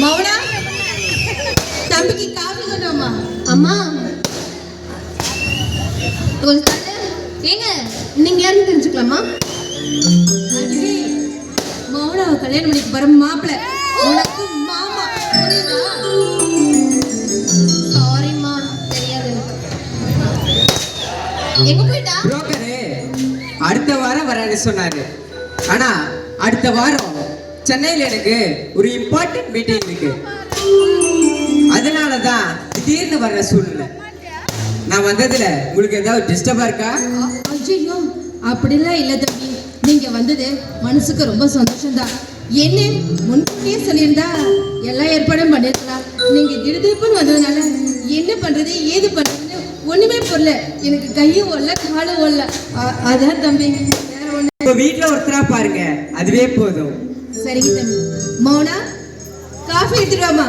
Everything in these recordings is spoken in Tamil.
மௌனா தம்பிக்கு காஃபி கொண்டாமா. அம்மா ஏங்க நீங்க யாருன்னு தெரிஞ்சுக்கலாமா? அடே மௌனாவை கல்யாணம் பண்ணிக்கு வர மாப்பிள்ள உனக்கு மாமா. புரியுதா? சாரிம்மா தெரியாது. எங்க போயிட்டா? புரோக்கரு அடுத்த வாரம் வரேன்னு சொன்னாரு. ஆனா அடுத்த வாரம் சென்னையில் எனக்கு ஒரு இம்பார்ட்டன்ட் மீட்டிங் இருக்கு. அதனாலதான் திடீர்னு வர்ற சூழ்நிலை. நான் வந்ததுல உங்களுக்கு ஏதாவது டிஸ்டர்பா இருக்கா? ஐயோ அப்படிலாம் இல்லை தம்பி, நீங்க வந்தது மனசுக்கு ரொம்ப சந்தோஷம்தான். என்ன முன்கூட்டியே சொல்லியிருந்தா எல்லா ஏற்பாடும் பண்ணிருக்கலாம். நீங்க திடுதிப்புன்னு வந்ததுனால என்ன பண்றது ஏது பண்றதுன்னு ஒண்ணுமே புரியல. எனக்கு கையும் ஓடல காலும் ஓடல. அதான் தம்பி, வேற ஒண்ணு. இப்ப வீட்டுல ஒருத்தரா பாருங்க, அதுவே போதும். சரிங்க தம்பி. மௌனா காஃபி எடுத்துட்டு வாமா.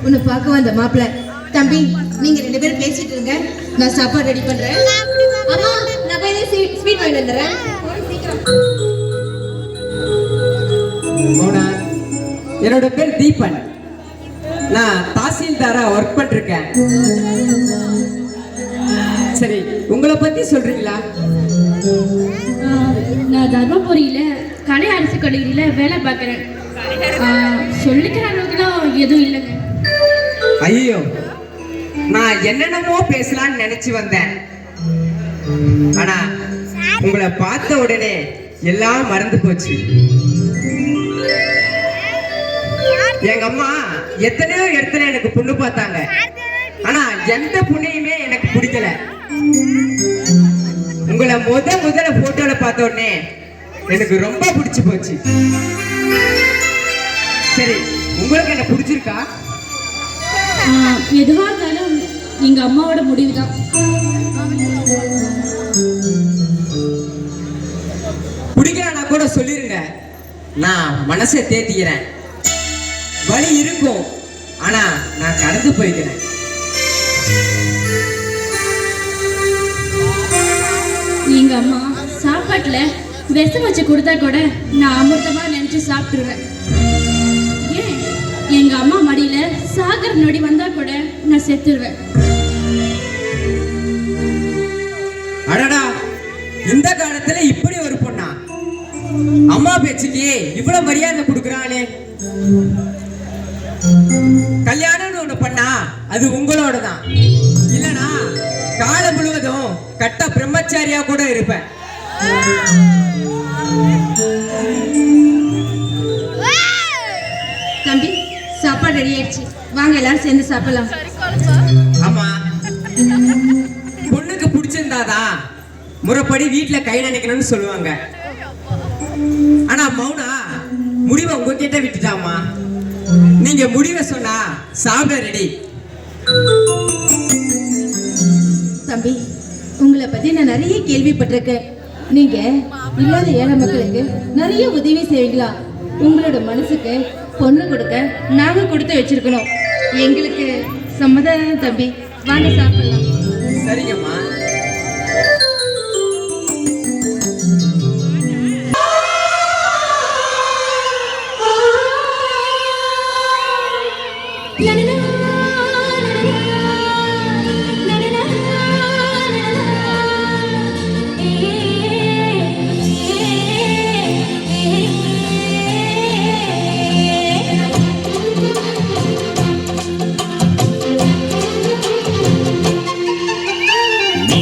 உன்னை பார்க்க வந்த மாப்பிள்ள. தம்பி நீங்க 2 பேரும் பேசிட்டு இருங்க, நான் சாப்பாடு ரெடி பண்றேன். அம்மா நான் போய் ஸ்வீட் வாங்கிட்டு வந்துடுறேன். மோனா, என்னோட பேர் தீபன். நான் தாசில்தாரா ஒர்க் பண்ணிருக்கேன். சரி, உங்களை பத்தி சொல்றீங்களா? நான் தர்மபுரியில கலை அரசு கல்லூரியில வேலை பார்க்குறேன். சொல்லிக்கிற அளவுக்குலாம் எதுவும் இல்லைங்க. ஐயோ, நான் என்னென்னமோ பேசலாம்னு நினைச்சு வந்தேன். ஆனா உங்களை பார்த்த உடனே எல்லாம் மறந்து போச்சு. எங்க அம்மா எத்தனையோ இடத்துல எனக்கு பொண்ணு பார்த்தாங்க. ஆனா எந்த பொண்ணையுமே எனக்கு பிடிக்கல. உங்களை முதல்ல போட்டோல பார்த்த உடனே எனக்கு ரொம்ப பிடிச்சு போச்சு. சரி, உங்களுக்கு என்ன பிடிச்சிருக்கா? எதுவாக இருந்தாலும் எங்க அம்மாவோட முடிவு தான். பிடிக்கலன்னா கூட சொல்லிருங்க, நான் மனசை தேத்திக்கிறேன். வலி இருக்கும், ஆனா நான் கடந்து போய்க்கிறேன். எங்க அம்மா சாப்பாட்டுல விஷம் வச்சு கொடுத்தா கூட நான் அமிர்தமா நினைச்சு சாப்பிட்டுருவேன். ஏன் எங்க அம்மா மடியில சாகர நொடி வந்தா கூட நான் செத்துருவேன். அடடா, இந்த காலத்துல இப்படி ஒரு பொண்ணா? அம்மா பேச்சுக்கு இவ்வளவு மரியாதை கொடுக்கறானே. கல்யாணம்னு ஒண்ணு பண்ணா அது உங்களோட தான். இல்லனா காலம் முழுவதும் கட்ட பிரம்மச்சாரியா கூட இருப்பேன். தம்பி சாப்பாடு ரெடி ஆயிடுச்சு, வாங்க எல்லாரும் சேர்ந்து சாப்பிடலாம். ஆமா, பொண்ணுக்கு பிடிச்சிருந்தாதான் முறைப்படி வீட்டுல கை நினைக்கணும்னு சொல்லுவாங்க. ஆனா மௌனா முடிவை உங்ககிட்ட விட்டுட்டாமா. நீங்க முடிவை சொன்னா சாப்பிட ரெடி. தம்பி உங்களை பத்தி நான் நிறைய கேள்விப்பட்டிருக்கேன். நீங்க இல்லாத ஏழை மக்களுக்கு நிறைய உதவி செய்வீங்களா? உங்களோட மனசுக்கு பொண்ணு கொடுக்க நாங்க கொடுத்து வச்சிருக்கணும். எங்களுக்கு சம்மதம் தம்பி, வாங்க சாப்பிடலாம். சரிங்கம்மா. நீ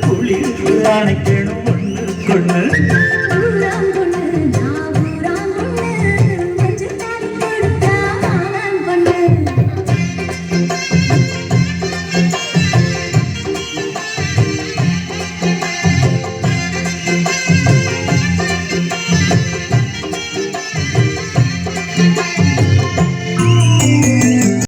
குளிர் அணைக்கணும் ஒன்று கொண்டு